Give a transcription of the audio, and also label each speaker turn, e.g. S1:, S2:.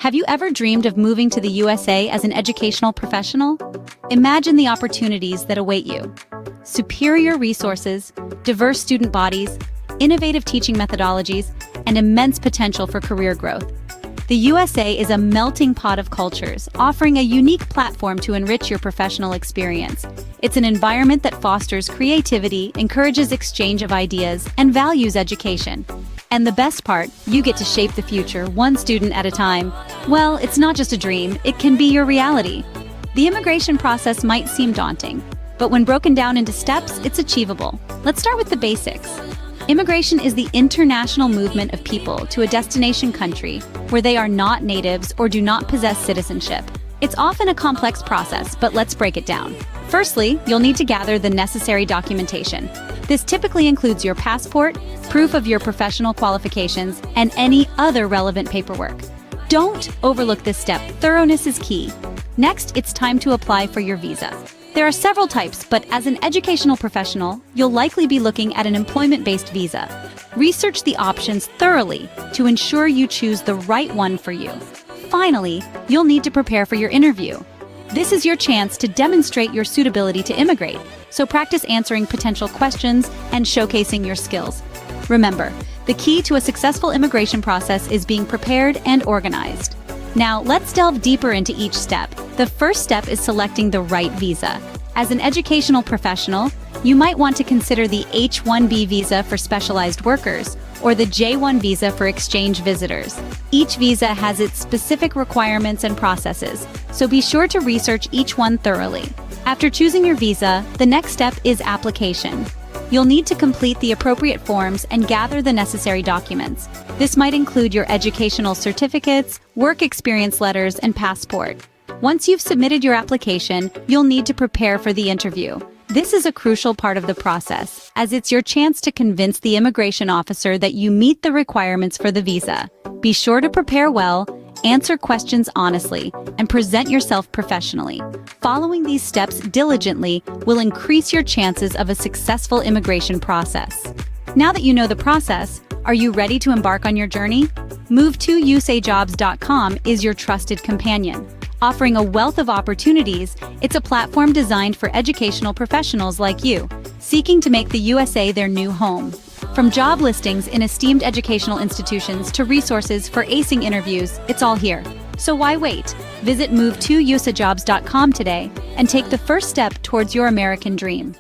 S1: Have you ever dreamed of moving to the USA as an educational professional? Imagine the opportunities that await you. Superior resources, diverse student bodies, innovative teaching methodologies, and immense potential for career growth. The USA is a melting pot of cultures, offering a unique platform to enrich your professional experience. It's an environment that fosters creativity, encourages exchange of ideas, and values education. And the best part, you get to shape the future one student at a time. Well, it's not just a dream, it can be your reality. The immigration process might seem daunting, but when broken down into steps, it's achievable. Let's start with the basics. Immigration is the international movement of people to a destination country where they are not natives or do not possess citizenship. It's often a complex process, but let's break it down. Firstly, you'll need to gather the necessary documentation. This typically includes your passport, proof of your professional qualifications, and any other relevant paperwork. Don't overlook this step. Thoroughness is key. Next, it's time to apply for your visa. There are several types, but as an educational professional, you'll likely be looking at an employment-based visa. Research the options thoroughly to ensure you choose the right one for you. Finally, you'll need to prepare for your interview. This is your chance to demonstrate your suitability to immigrate, so practice answering potential questions and showcasing your skills. Remember, the key to a successful immigration process is being prepared and organized. Now, let's delve deeper into each step. The first step is selecting the right visa. As an educational professional, you might want to consider the H-1B visa for specialized workers or the J-1 visa for exchange visitors. Each visa has its specific requirements and processes, so be sure to research each one thoroughly. After choosing your visa, the next step is application. You'll need to complete the appropriate forms and gather the necessary documents. This might include your educational certificates, work experience letters, and passport. Once you've submitted your application, you'll need to prepare for the interview. This is a crucial part of the process, as it's your chance to convince the immigration officer that you meet the requirements for the visa. Be sure to prepare well, answer questions honestly, and present yourself professionally. Following these steps diligently will increase your chances of a successful immigration process. Now that you know the process, are you ready to embark on your journey? Move2USAjobs.com is your trusted companion. Offering a wealth of opportunities, it's a platform designed for educational professionals like you, seeking to make the USA their new home. From job listings in esteemed educational institutions to resources for acing interviews, it's all here. So why wait? Visit Move2USAjobs.com today and take the first step towards your American dream.